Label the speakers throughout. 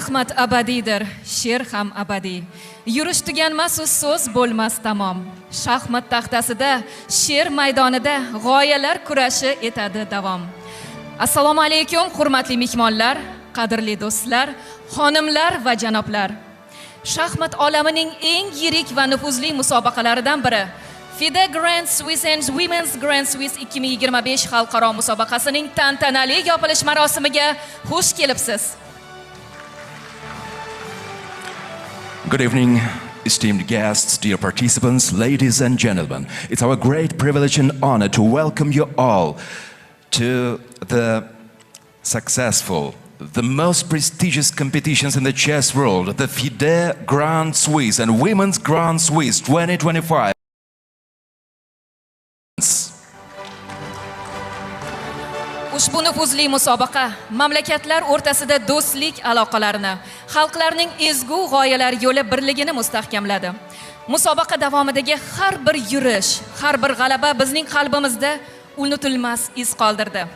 Speaker 1: Shaxmat abadiydir, she'r ham abadiy. Yurish tuganmas so'z bo'lmas tamom. Shaxmat taxtasida, she'r maydonida g'oyalar kurashi etadi davom. Assalomu alaykum, hurmatli mehmonlar, qadrli do'stlar, xonimlar va janoblar. Shaxmat olamining eng yirik va nufuzli musobaqalaridan biri FIDE Grand Swiss and Women's Grand Swiss 2025 xalqaro musobaqasining tantanali yopilish marosimiga xush kelibsiz.
Speaker 2: Good evening, esteemed guests, dear participants, ladies and gentlemen. It's our great privilege and honor to welcome you all to the successful, the most prestigious competitions in the chess world, the FIDE Grand Swiss and Women's Grand Swiss 2025.
Speaker 1: Ushbu nufuzli musobaqa mamlakatlar o'rtasida do'stlik aloqalarini, xalqlarning ezgu g'oyalar yo'li birligini mustahkamladi. Musobaqa davomidagi har bir yurish, har bir g'alaba bizning qalbimizda unutilmas iz qoldirdi.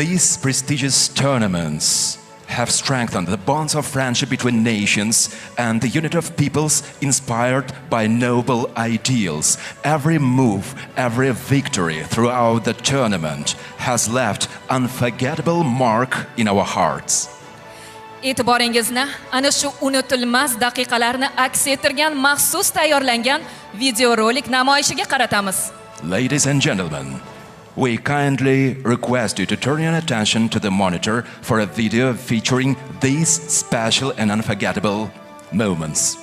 Speaker 2: These prestigious tournaments have strengthened the bonds of friendship between nations and the unity of peoples inspired by noble ideals. Every move, every victory throughout the tournament has left unforgettable mark in our hearts.
Speaker 1: E'tiboringizni ana shu unutilmas daqiqalarni aks ettirgan maxsus tayyorlangan videorolik namoyishiga qaratamiz.
Speaker 2: Ladies and gentlemen, we kindly request you to turn your attention to the monitor for a video featuring these special and unforgettable moments.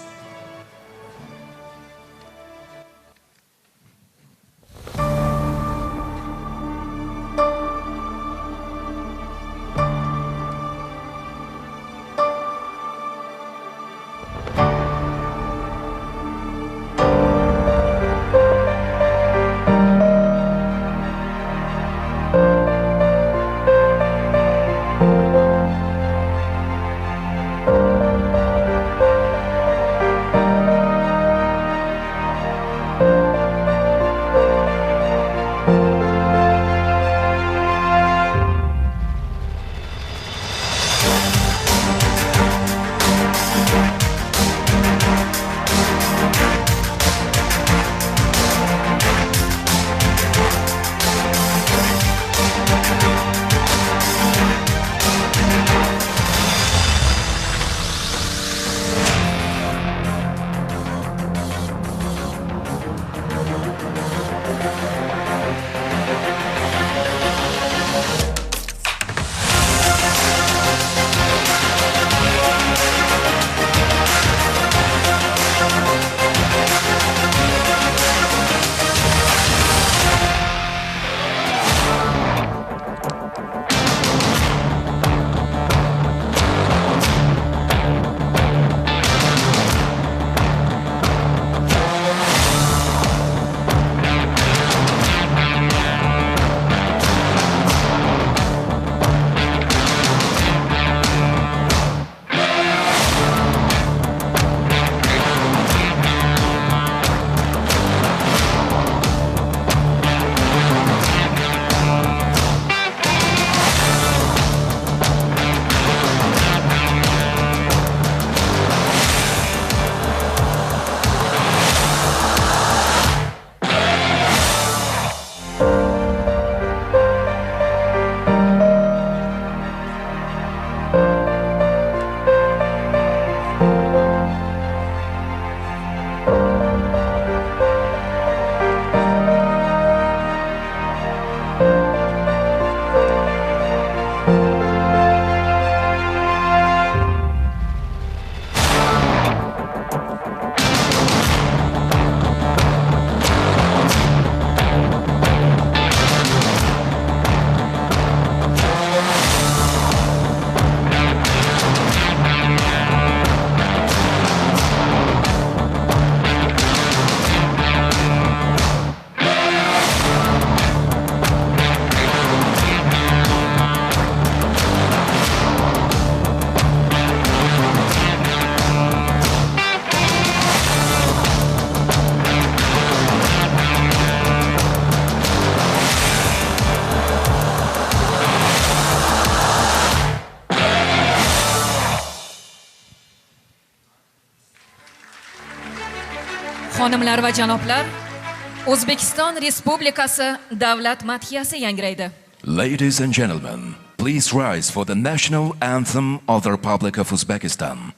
Speaker 1: Xonimlar va janoblar, O'zbekiston Respublikasi davlat madhiyasi yangraydi.
Speaker 2: Ladies and gentlemen, please rise for the national anthem of the Republic of Uzbekistan.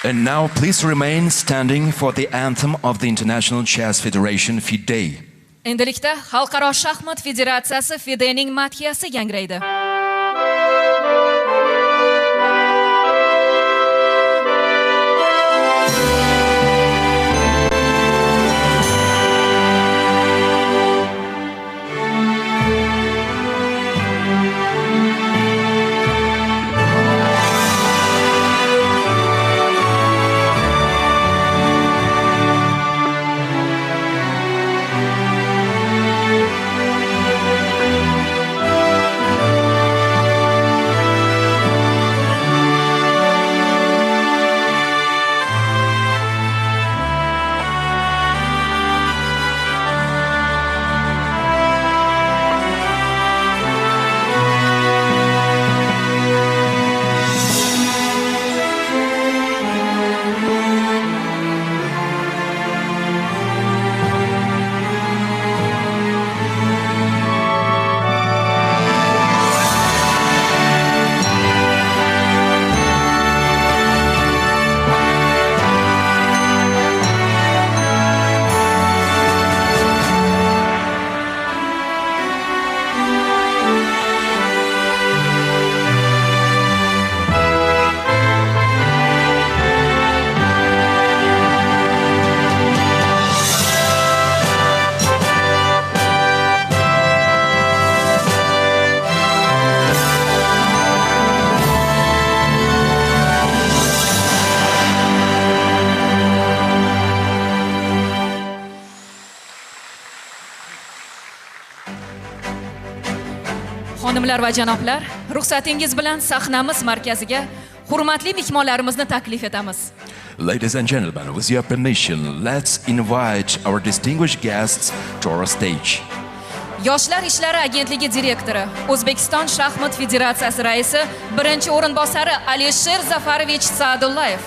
Speaker 2: And now please remain standing for the anthem of the International Chess Federation, FIDE.
Speaker 1: Endilikda Xalqaro shaxmat federatsiyasi FIDEning madhiyasi yangraydi. Xonimlar va janoblar, ruxsatingiz bilan sahnamiz markaziga hurmatli mehmonlarimizni taklif etamiz.
Speaker 2: Ladies and gentlemen, with your permission, let's invite our distinguished guests to our stage.
Speaker 1: Yoshlar ishlari agentligi direktori, O'zbekiston shaxmat federatsiyasi raisi, birinchi o'rinbosari Alisher Zafarovich Sa'dullayev.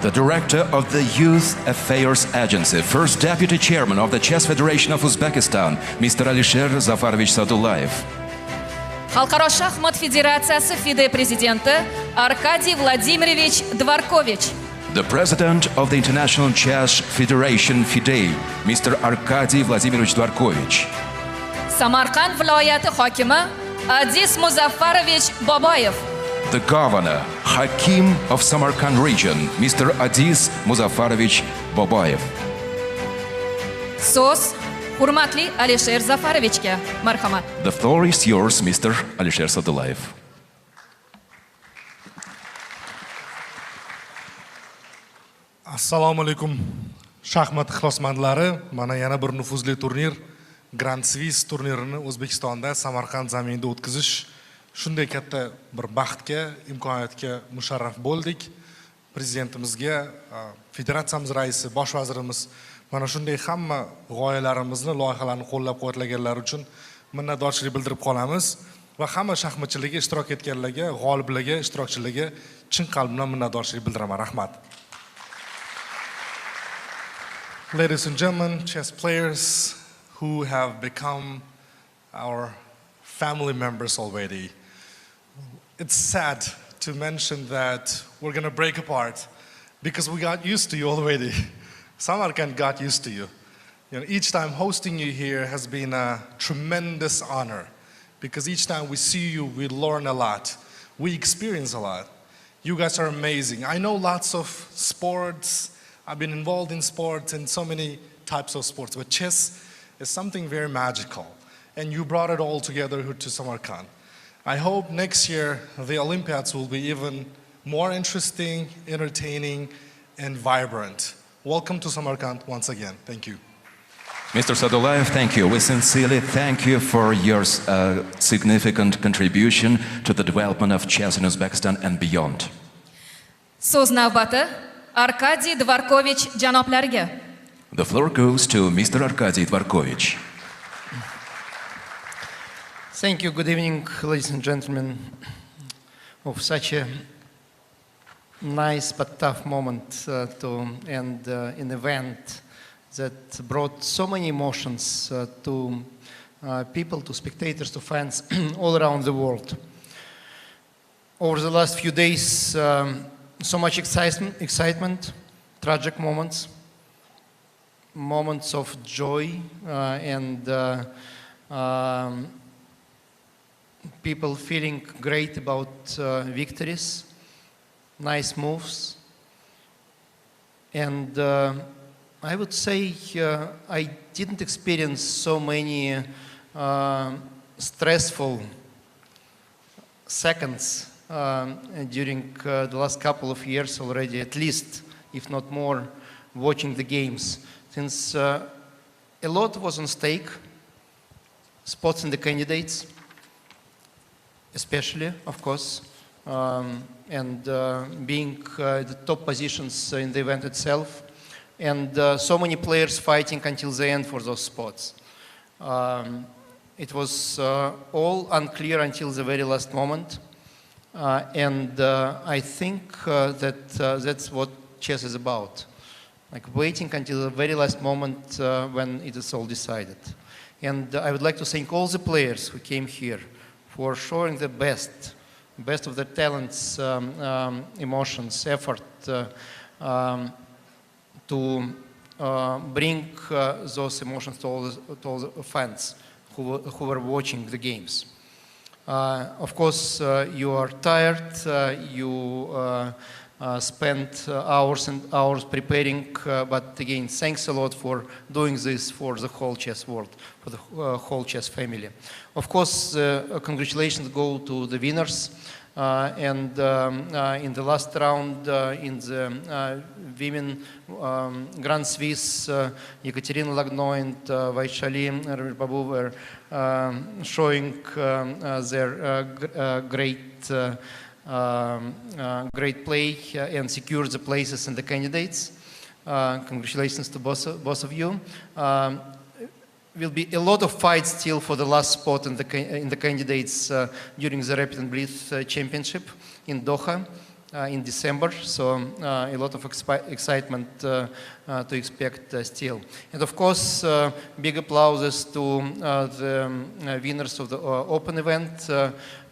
Speaker 2: The director of the Youth Affairs Agency, first deputy chairman of the Chess Federation of Uzbekistan, Mr. Alisher Zafarovich Sa'dullayev.
Speaker 1: Xalqaro shaxmat federatsiyasi FIDE prezidenti Arkadiy Vladimirovich Dvorkovich.
Speaker 2: The president of the International Chess Federation, FIDE, Mr. Arkadiy Vladimirovich Dvorkovich.
Speaker 1: Samarqand viloyati hokimi Aziz Muzaffarovich Boboyev.
Speaker 2: The governor, Hakim of Samarkand region, Mr. Aziz Muzaffarovich Boboyev.
Speaker 1: So'z hurmatli Alisher Zafarovichga. Marhamat.
Speaker 2: The floor is yours, Mr. Alisher Sa'dullayev.
Speaker 3: Assalomu alaykum. Shaxmat ixlosmandlari, mana yana bir nufuzli turnir Grand Swiss turnirini O'zbekistonda Samarqand zaminida o'tkazish shunday katta bir baxtga, imkoniyatga musharraf bo'ldik. Prezidentimizga, federatsiyamiz raisi, bosh vazirimiz mana shunday hamma g'oyalarimizni, loyihalarni qo'llab-quvvatlaganlar uchun minnatdorchilik bildirib qolamiz. va hamma shaxmatchilarga ishtirok etganlarga, g'oliblarga, ishtirokchilarga chin qalbimdan minnatdorchilik bildiraman. Rahmat. Ladies and gentlemen, chess players who have become our family members already. It's sad to mention that we're going to break apart because we got used to you already. Samarkand got used to you. Each time hosting you here has been a tremendous honor because each time we see you, we learn a lot. We experience a lot. You guys are amazing. I know lots of sports. I've been involved in sports and so many types of sports, but chess is something very magical. And you brought it all together here to Samarkand. I hope next year the Olympiads will be even more interesting, entertaining, and vibrant. Welcome to Samarkand once again. Thank you.
Speaker 2: Mr. Sadulayev, thank you. We sincerely thank you for your significant contribution to the development of chess in Uzbekistan and beyond.
Speaker 1: So'z navbati Arkadiy Dvorkovich janoblariga.
Speaker 2: The floor goes to Mr. Arkadiy Dvorkovich.
Speaker 4: Thank you. Good evening, ladies and gentlemen, of such a nice but tough moment to end an event that brought so many emotions to people, to spectators, to fans all around the world. Over the last few days, so much excitement, tragic moments, moments of joy and people feeling great about victories, nice moves. And I would say I didn't experience so many stressful seconds during the last couple of years already, at least, if not more, watching the games. Since a lot was on stake, spots in the candidates, especially, of course, and being the top positions in the event itself, and so many players fighting until the end for those spots. It was all unclear until the very last moment, and I think that that's what chess is about, like waiting until the very last moment when it is all decided. And I would like to thank all the players who came here for showing the best of their talents, emotions, effort to bring those emotions to all the fans who were watching the games. Of course, you are tired, you spent hours and hours preparing, but again, thanks a lot for doing this for the whole chess world, for the whole chess family. Of course, congratulations go to the winners. And in the last round, in the women Grand Swiss, Ekaterina Lagno and Vaishali Babu were showing their great play and secured the places in the candidates. Congratulations to both of you. Will be a lot of fights still for the last spot in the candidates during the Rapid and Blitz Championship in Doha in December. So a lot of excitement to expect still. And of course, big applauses to the winners of the open event,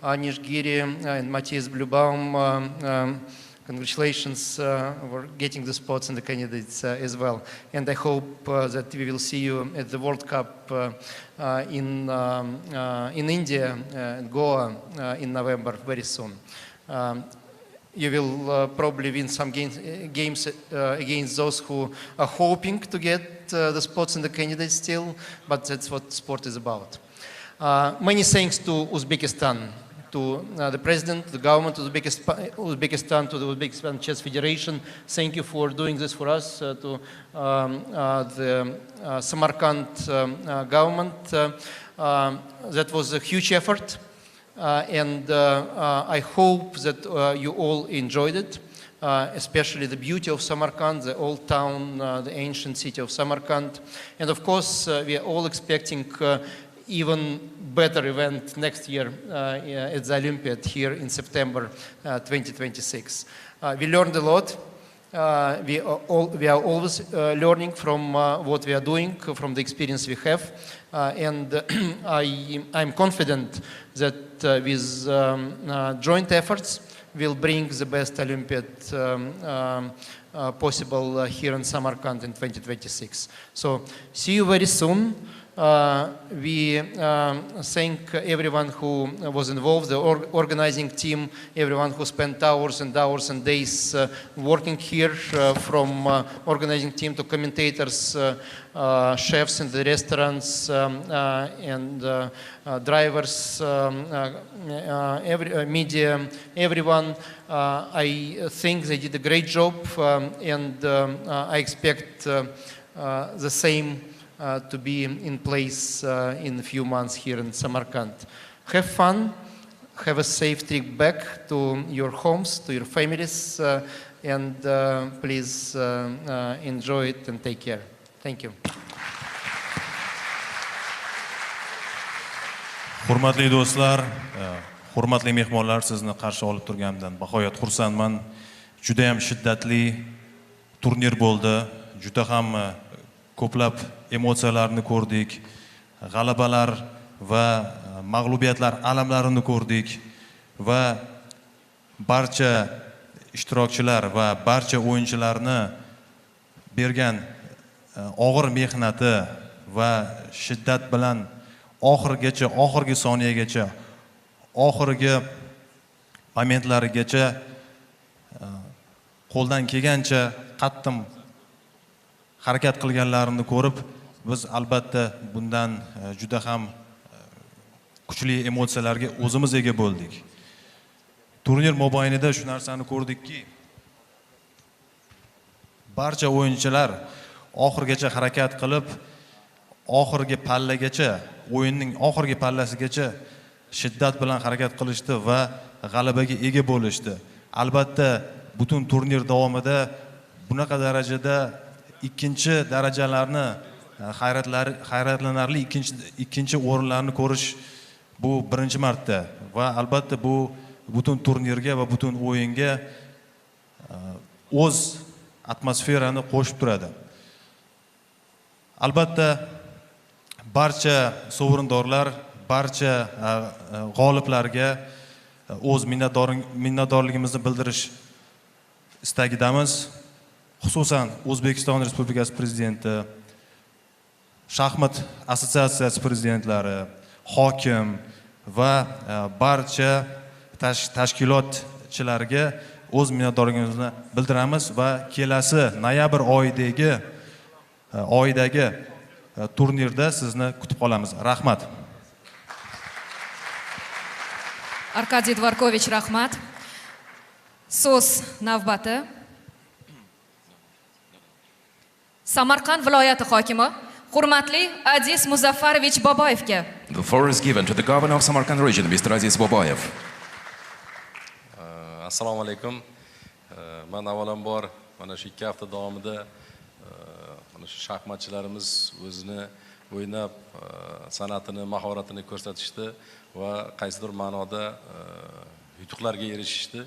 Speaker 4: Anish Giri and Matthias Blubaum. Congratulations for getting the spots in the candidates as well. And I hope that we will see you at the World Cup in India and Goa in November very soon. You will probably win some games against those who are hoping to get the spots in the candidates still, but that's what sport is about. Many thanks to Uzbekistan, to the president, the government of Uzbekistan, to the Uzbekistan Chess Federation. Thank you for doing this for us, to the Samarkand government. That was a huge effort, and I hope that you all enjoyed it, especially the beauty of Samarkand, the old town, the ancient city of Samarkand. And of course, we are all expecting even better event next year at the Olympiad here in September 2026. We learned a lot. We are always learning from what we are doing, from the experience we have, and I'm confident that with joint efforts, we'll bring the best Olympiad possible here in Samarkand in 2026. So see you very soon. We thank everyone who was involved, the organizing team, everyone who spent hours and hours and days working here, from organizing team to commentators, chefs in the restaurants, and drivers, media, everyone. I think they did a great job, and I expect the same to be in place in a few months here in Samarkand. Have fun, have a safe trip back to your homes, to your families, and please enjoy it and take care. Thank you.
Speaker 5: Hurmatli do'stlar, hurmatli mehmonlar, sizni qarshi olib turganimdan baqoyat xursandman. Juda ham shiddatli turnir bo'ldi. Juda ham ko'plab emotsiyalarni ko'rdik. G'alabalar va mag'lubiyatlar alamlarini ko'rdik va barcha ishtirokchilar va barcha o'yinchilarni bergan og'ir mehnati va shiddat bilan oxirgacha, oxirgi soniyagacha, oxirgi momentlarigacha qo'ldan kelgancha qattiq harakat qilganlarini ko'rib, biz albatta bundan juda ham kuchli emotsiyalarga o'zimiz ega bo'ldik. Turnir mobaynida shu narsani ko'rdikki, barcha o'yinchilar oxirgacha harakat qilib, oxirgi pallagacha, o'yinning oxirgi pallasigacha shiddat bilan harakat qilishdi va g'alabaga ega bo'lishdi. Albatta, butun turnir davomida bunaqa darajada ikkinchi darajalarni, hayratlanarli ikkinchi o'rinlarni ko'rish bu birinchi marta va albatta bu butun turnirga va butun o'yinga o'z atmosferani qo'shib turadi. Albatta barcha sovrindorlar, barcha g'oliblarga o'z minnatdorligimizni bildirish istagidamiz. Xususan O'zbekiston Respublikasi prezidenti, shaxmat assotsiatsiyasi prezidentlari, hokim va barcha tashkilotchilarga o'z minnatdorligimizni bildiramiz va kelasi noyabr oyidagi turnirda sizni kutib qolamiz. Rahmat.
Speaker 1: Arkadiy Dvorkovich, rahmat. So'z navbati Samarqand viloyati hokimi hurmatli Aziz Muzaffarovich Boboyevga.
Speaker 2: The floor is given to the governor of Samarkand region, Mr. Aziz Boboyev.
Speaker 6: Assalomu alaykum. Men avvalambor mana shu 2 hafta davomida mana shu shaxmatchilarimiz o'zini o'ynab, san'atini, mahoratini ko'rsatishdi va qaysidir ma'noda yutuqlarga erishishdi.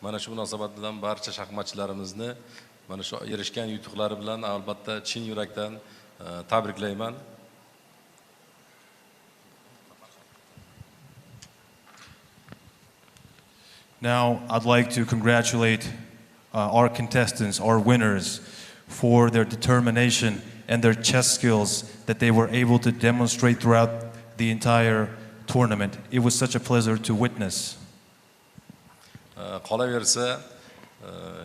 Speaker 6: Mana shu munosabat bilan barcha shaxmatchilarimizni mana shu erishgan yutuqlari bilan albatta chin yurakdan tabriklayman.
Speaker 5: Now I'd like to congratulate our contestants, our winners, for their determination and their chess skills that they were able to demonstrate throughout the entire tournament. It was such a pleasure to witness.
Speaker 6: Qolaversa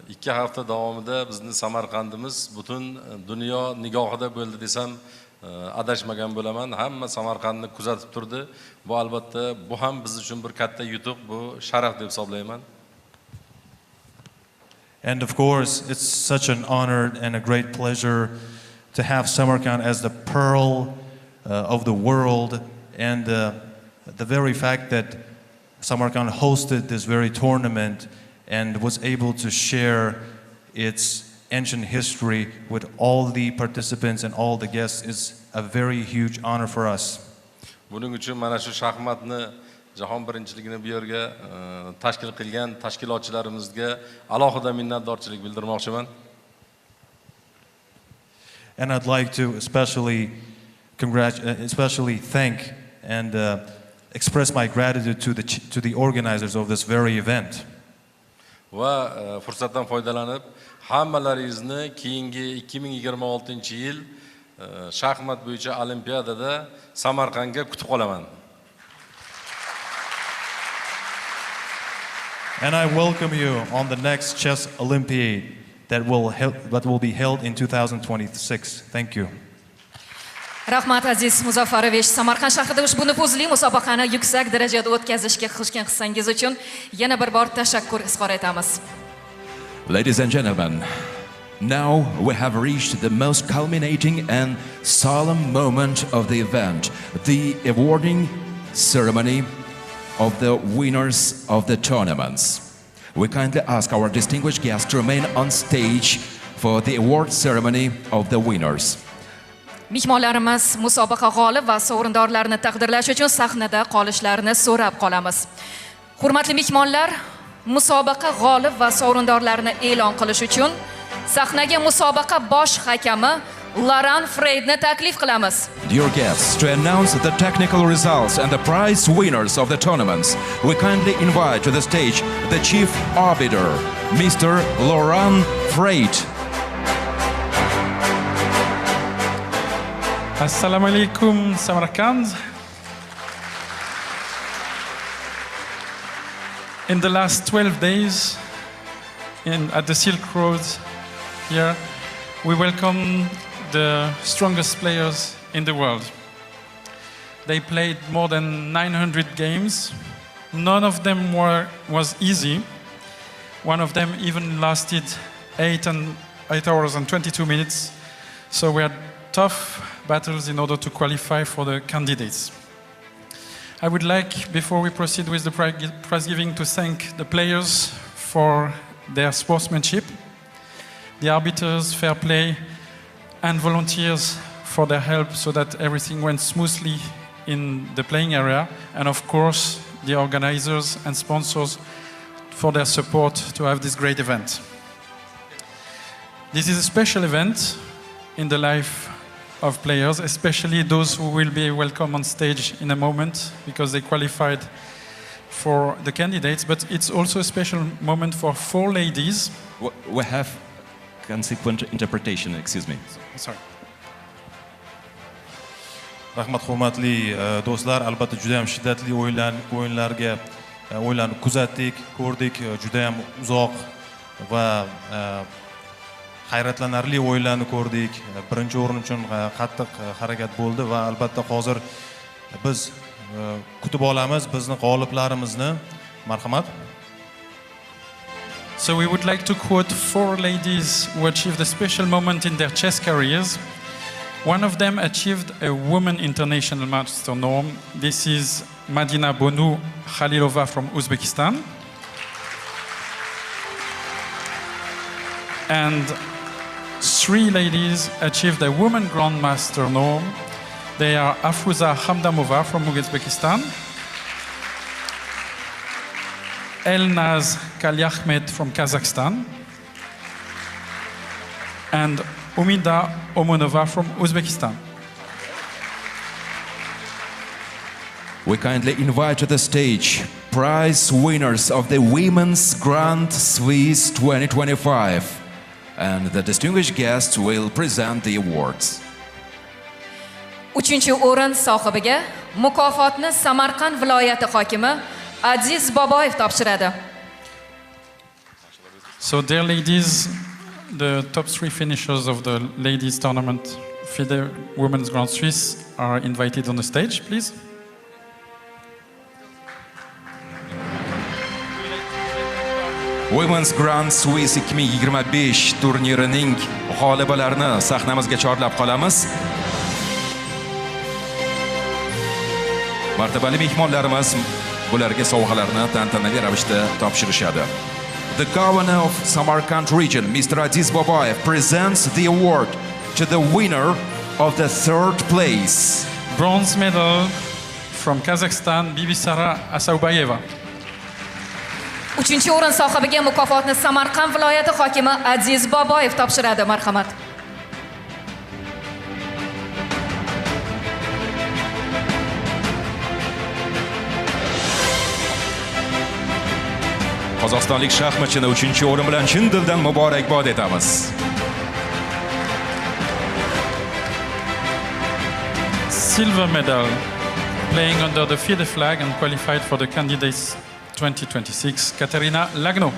Speaker 6: 2 hafta davomida bizni Samarqandimiz butun dunyo nigohida bo'ldi desam adashmagan bo'laman. Hamma Samarqandni kuzatib turdi. Bu albatta bu ham biz uchun bir katta yutuq, bu sharaf deb hisoblayman.
Speaker 5: And of course, it's such an honor and a great pleasure to have Samarkand as the pearl of the world, and the very fact that Samarkand hosted this very tournament and was able to share its ancient history with all the participants and all the guests is a very huge honor for us.
Speaker 6: Buning uchun mana shu shaxmatni jahon birinchiligini bu yerga tashkil qilgan tashkilotchilarimizga alohida minnatdorchilik bildirmoqchiman.
Speaker 5: And I'd like to especially thank and express my gratitude to the organizers of this very event.
Speaker 6: Va fursatdan foydalanib hammalaringizni keyingi 2026-yil shaxmat bo'yicha olimpiadada Samarqandga kutib qolaman.
Speaker 5: And I welcome you on the next chess Olympiad that will be held in 2026. Thank you.
Speaker 1: Rahmat aziz Muzaffarovich, Samarqand shahrida ushbu nufuzli musobaqani yuksak darajada o'tkazishga qo'shgan hissangiz uchun yana bir bor tashakkur izhor etamiz.
Speaker 2: Ladies and gentlemen, now we have reached the most culminating and solemn moment of the event, the awarding ceremony of the winners of the tournaments. We kindly ask our distinguished guests to remain on stage for the award ceremony of the winners.
Speaker 1: Mehmonlarimiz musobaqa g'olib va sovrindorlarini taqdirlash uchun sahnada qolishlarini so'rab qolamiz. Hurmatli mehmonlar, musobaqa g'olib va sovrindorlarini e'lon qilish uchun sahnaga musobaqa bosh hakami Laran Freydni taklif qilamiz.
Speaker 2: Dear guests, to announce the technical results and the prize winners of the tournaments, we kindly invite to the stage the chief arbiter, Mr. Laran Freyd.
Speaker 7: Assalamu alaikum, Samarkand. In the last 12 days at the Silk Road here, we welcome the strongest players in the world. They played more than 900 games. None of them was easy. One of them even lasted 8 hours and 22 minutes. So we had tough battles in order to qualify for the candidates. I would like, before we proceed with the prize giving, to thank the players for their sportsmanship, the arbiters, fair play, and volunteers for their help so that everything went smoothly in the playing area, and of course the organizers and sponsors for their support to have this great event. This is a special event in the life of players, especially those who will be welcome on stage in a moment because they qualified for the candidates, but it's also a special moment for 4 ladies.
Speaker 2: We have consequent interpretation, excuse me.
Speaker 7: Sorry.
Speaker 5: Rahmat hurmatli do'stlar, albatta juda ham shiddatli o'yinlarga o'yinlarni kuzatdik, ko'rdik, juda ham uzoq va hayratlanarli o'yinlarni ko'rdik. Birinchi o'rin uchun qattiq harakat bo'ldi va albatta hozir biz kutib olamiz bizni g'oliblarimizni. Marhamat.
Speaker 7: So we would like to quote 4 ladies who achieved a special moment in their chess careers. One of them achieved a woman international master norm. This is Madina Bonu Khalilova from Uzbekistan. And 3 ladies achieved a woman grandmaster norm. They are Afruza Hamdamova from Uzbekistan, Elnaz Kalyahmet from Kazakhstan, and Umida Omonova from Uzbekistan.
Speaker 2: We kindly invite to the stage prize winners of the Women's Grand Swiss 2025, and the distinguished guests will present the awards.
Speaker 1: 3-chi o'rin sohibiga mukofotni Samarqand viloyati hokimi Aziz Boboyev topshiradi.
Speaker 7: So dear ladies, the top 3 finishers of the ladies tournament FIDE Women's Grand Swiss are invited on the stage, please.
Speaker 2: Women's Grand Swiss 2025 turnirining g'olibalarini sahnamizga chorlab qolamiz. Martabali mehmonlarimiz bularga sovg'alarni tantanali ravishda topshirishadi. The governor of Samarkand region, Mr. Aziz Boboyev, presents the award to the winner of the 3rd place.
Speaker 7: Bronze medal from Kazakhstan, Bibisara Asaubayeva.
Speaker 1: 3-chi o'rin sohibiga mukofotni Samarqand viloyati hokimi Aziz Boboyev topshiradi. Marhamat.
Speaker 2: Qozog'istonlik shaxmatchini 3-chi o'rin bilan chin dildan muborakbod etamiz.
Speaker 7: Silver medal, playing under the FIDE flag and qualified for the candidates 2026, Katerina Lagno.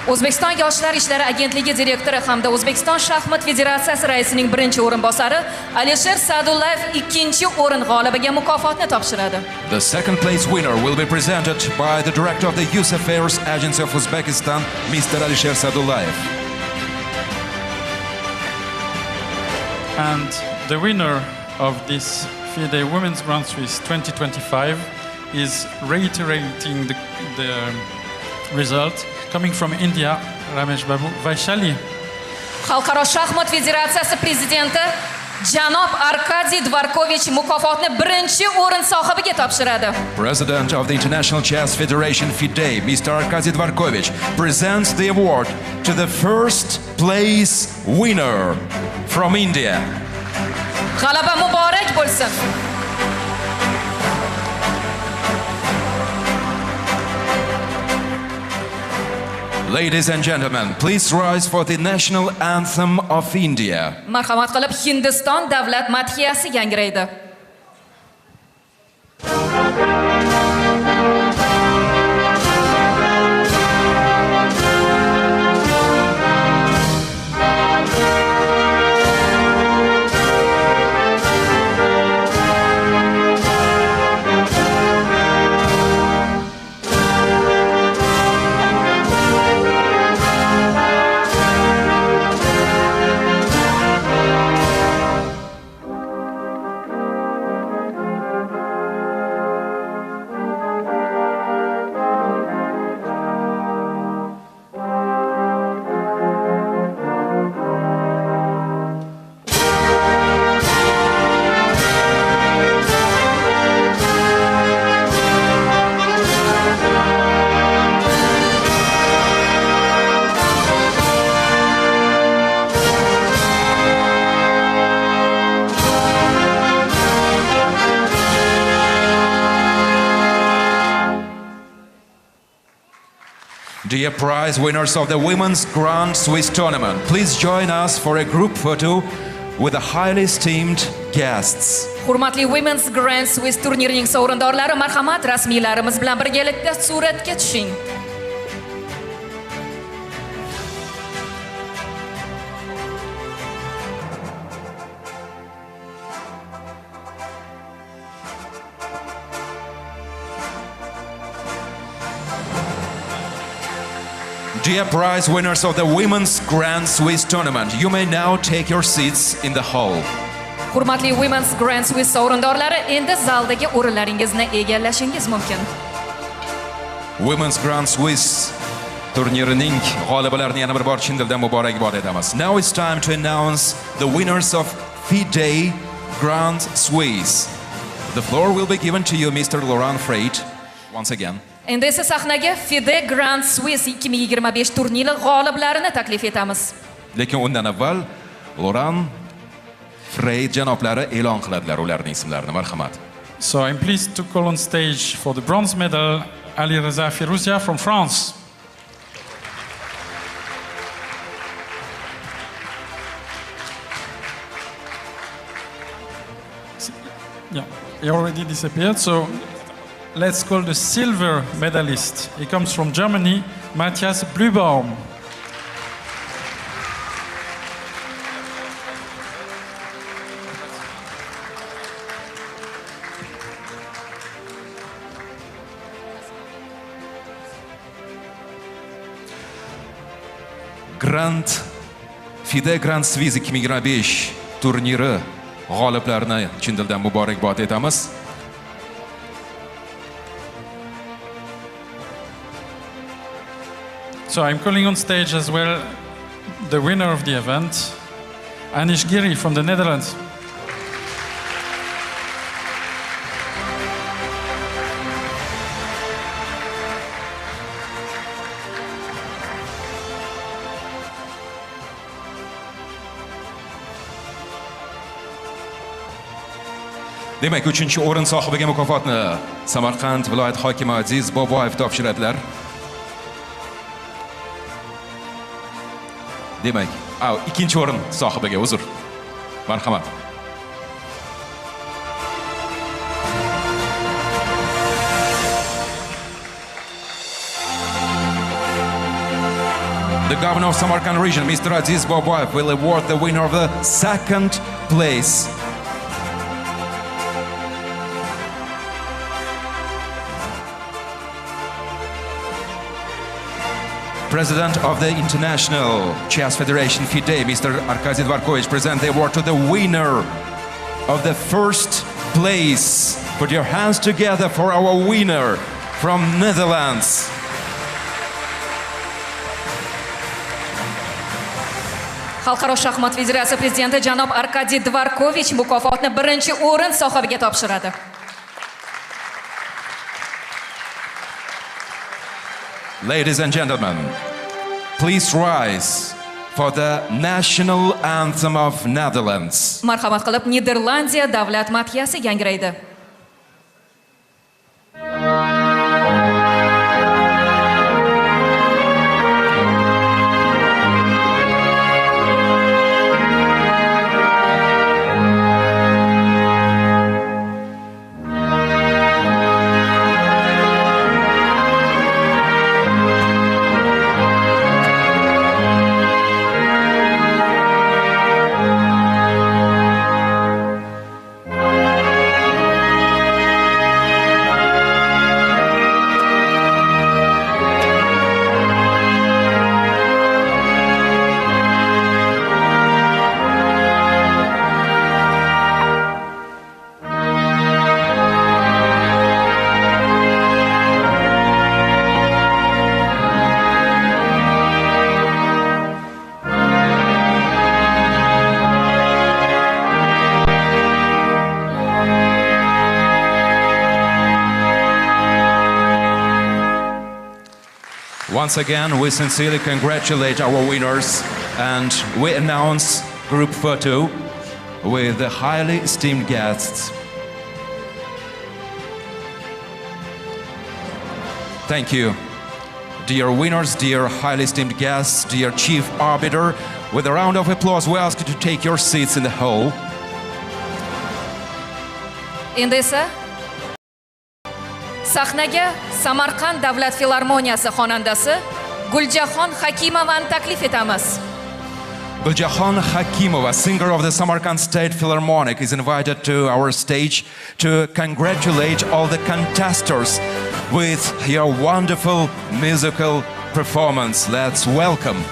Speaker 1: O'zbekiston Yoshlar ishlari agentligi direktori hamda O'zbekiston shaxmat federatsiyasi raisining birinchi o'rinbosari Alisher Sadullayev 2-chi o'rin g'olibiga mukofotni topshiradi.
Speaker 2: The second place winner will be presented by the director of the Youth Affairs Agency of Uzbekistan, Mr. Alisher Sadullayev.
Speaker 7: And the winner of this FIDE Women's Grand Swiss 2025 is reiterating the result coming from India, Ramesh Babu Vaishali.
Speaker 1: Xalqaro shaxmat federatsiyasi prezidenti janob Arkadiy Dvorkovich mukofotni birinchi o'rin sohibiga topshiradi.
Speaker 2: President of the International Chess Federation FIDE, Mr. Arkadiy Dvorkovich, presents the award to the first place winner from India.
Speaker 1: G'alaba muborak bo'lsin.
Speaker 2: Ladies and gentlemen, please rise for the national anthem of India.
Speaker 1: Marhamat qilib Hindiston davlat madhiyasi yangraydi.
Speaker 2: Dear prize winners of the Women's Grand Swiss Tournament, please join us for a group photo with the highly esteemed guests.
Speaker 1: Hurmatli Women's Grand Swiss turnirining sovrindorlari, marhamat, rasmiylarimiz bilan birgalikda suratga tushing.
Speaker 2: Dear prize winners of the Women's Grand Swiss Tournament, you may now take your seats in the hall.
Speaker 1: Hurmatli Women's Grand Swiss sovrindorlari, endi zaldagi o'rinlaringizni egallashingiz mumkin.
Speaker 2: Women's Grand Swiss turnirining g'olibalarini yana bir bor chin dildan muborakbod etamiz. Now it's time to announce the winners of FIDE Grand Swiss. The floor will be given to you, Mr. Laurent Freit, once again.
Speaker 1: Endi esa sahnaga FIDE Grand Swiss 2025 turniri g'oliblarini taklif etamiz.
Speaker 2: Lekin undan avval Laurent Freit janoblari e'lon qiladilar ularning ismlarini. Marhamat.
Speaker 7: So I'm pleased to call on stage for the bronze medal Ali Reza Firuzia from France. Yeah, he already disappeared, so let's call the silver medalist. He comes from Germany, Matthias Blübaum.
Speaker 2: FIDE Grand Swiss 2025 turniri g'oliblarini chin dildan muborakbod etamiz.
Speaker 7: So I'm calling on stage as well the winner of the event, Anish Giri from the Netherlands.
Speaker 2: Demak, 3-o'rin sohibiga mukofotni Samarqand viloyat hokimi Aziz Boboyev topshiradilar. Demak, 2-o'rin sohibiga uzr. Marhamat. The governor of Samarkand region, Mr. Aziz Boboyev, will award the winner of the second place. President of the International Chess Federation, FIDE, Mr. Arkadiy Dvorkovich, present the award to the winner of the first place. Put your hands together for our winner from Netherlands.
Speaker 1: Xalqaro shaxmat federatsiya prezidenti janob Arkadiy Dvorkovich mukofotni 1-o'rin sohibiga topshiradi.
Speaker 2: Ladies and gentlemen, please rise for the national anthem of Netherlands.
Speaker 1: Marhamat qilib Niderlandiya davlat madhiyasi yangraydi.
Speaker 2: Once again, we sincerely congratulate our winners and we announce group photo with the highly esteemed guests. Thank you. Dear winners, dear highly esteemed guests, dear chief arbiter, with a round of applause we ask you to take your seats in the hall.
Speaker 1: Endi esa sahnaga Samarqand davlat filarmoniyasi xonandasi Guljaxon Hakimovani taklif etamiz.
Speaker 2: Guljaxon Hakimova, singer of the Samarkand State Philharmonic, is invited to our stage to congratulate all the contestants with your wonderful musical performance. Let's welcome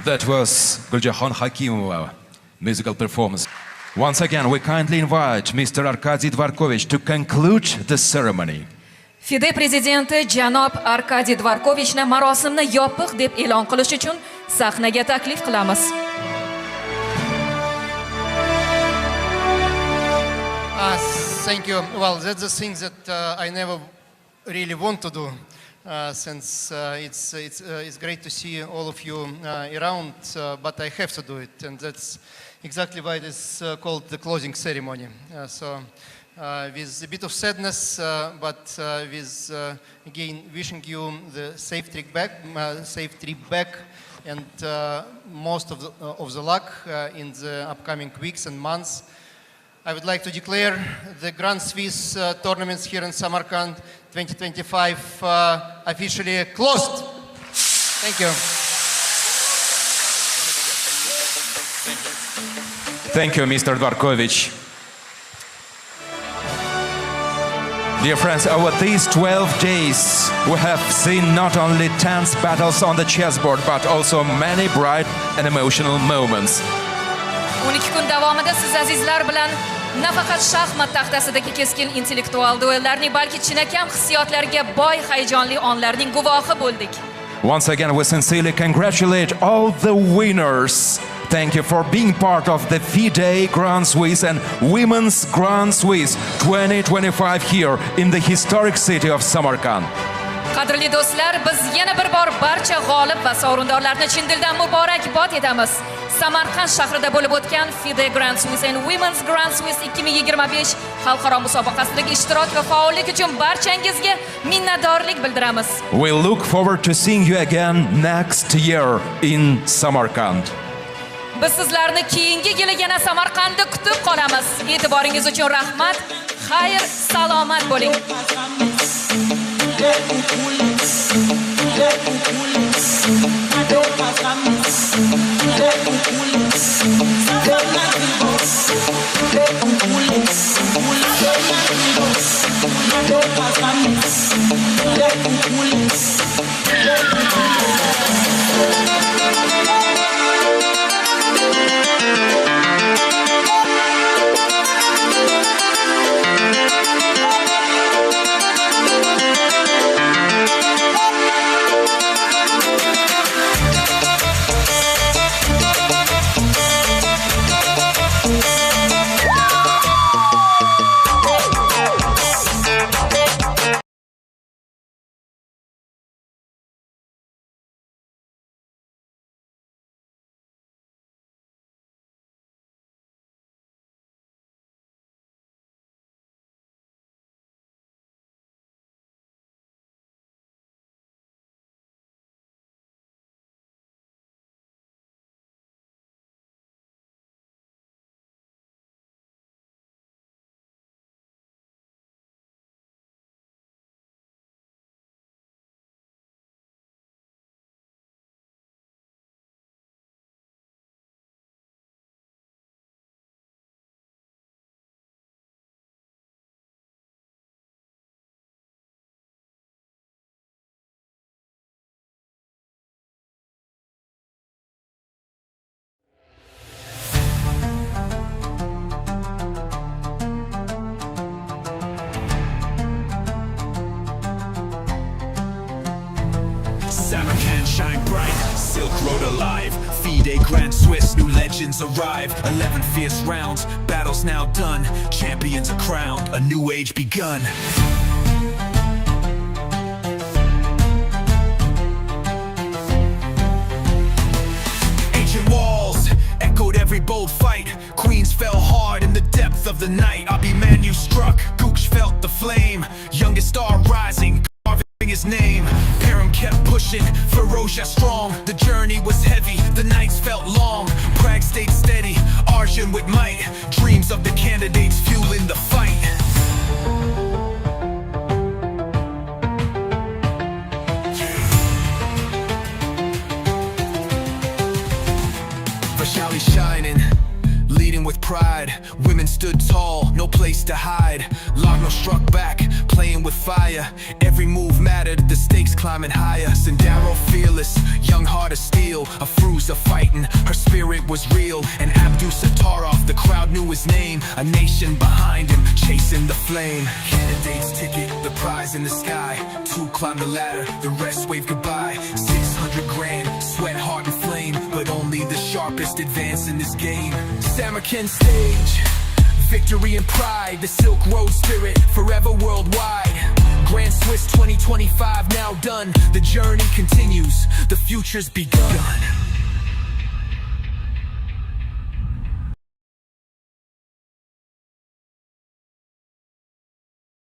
Speaker 2: That was Guljahan Hakimova musical performance. Once again, we kindly invite Mr. Arkadiy Dvorkovich to conclude the ceremony.
Speaker 1: FIDE prezidenti janob Arkadiy Dvorkovichni marosimni yopiq deb e'lon qilish uchun sahnaga taklif qilamiz.
Speaker 4: Thank you. Well, that's the thing that I never really want to do, since it's great to see all of you around, but I have to do it, and that's exactly why it is called the closing ceremony. With a bit of sadness, but with again wishing you the safe trip back, and most of the luck in the upcoming weeks and months. I would like to declare the Grand Swiss tournaments here in Samarkand 2025 officially closed. Thank you.
Speaker 2: Thank you, Mr. Dvorkovich. Dear friends, over these 12 days, we have seen not only tense battles on the chessboard, but also many bright and emotional moments.
Speaker 1: 12 kun davomida siz azizlar bilan nafaqat shaxmat taxtasidagi keskin intellektual duellarning, balki chinakam hissiyotlarga boy hayajonli onlarning guvohi bo'ldik.
Speaker 2: Once again, we sincerely congratulate all the winners. Thank you for being part of the FIDE Grand Swiss and Women's Grand Swiss 2025 here in the historic city of Samarkand.
Speaker 1: Qadrli do'stlar, biz yana bir bor barcha g'olib va sovrindorlarni chin dildan muborakbod etamiz. Samarqand shahrida bo'lib o'tgan FIDE Grand Swiss and Women's Grand Swiss 2025 xalqaro musobaqasidagi ishtirok va faollik uchun barchangizga minnatdorlik bildiramiz.
Speaker 2: We look forward to seeing you again next year in Samarkand.
Speaker 1: Biz sizlarni keyingi yili yana Samarqandda kutib qolamiz. E'tiboringiz uchun rahmat. Xayr, salomat bo'ling.
Speaker 8: Samarkand shine bright, Silk Road alive, FIDE Grand Swiss, new legends arrive, 11 fierce rounds, battles now done, champions are crowned, a new age begun. Ancient walls echoed every bold fight, queens fell hard in the depth of the night. Abimanu struck, Gooch felt the flame, youngest star rising, carving his name. Param kept pushing, Ferocia strong. The journey was heavy, the nights felt long. Prague stayed steady, Arjun with might. Dreams of the candidates fueling the fight. Vashali shining, leading with pride. Women stood tall, no place to hide. Lagno struck back, playing with fire. Every move mattered, the stakes climbing higher. Sendero fearless, young heart heart of steel. A Fruza fighting, her spirit was real. And Abdul Sattarov, the crowd knew his name. A nation behind him, chasing the flame. Candidate's ticket, the prize in the sky. 2 climbed the ladder, the rest waved goodbye. 600 grand, sweat, heart and flame. But only the sharpest advance in this game. Samarkand stage, victory and pride. The Silk Road spirit, forever worldwide. Grand Swiss 2025 now done. The journey continues, the future's begun.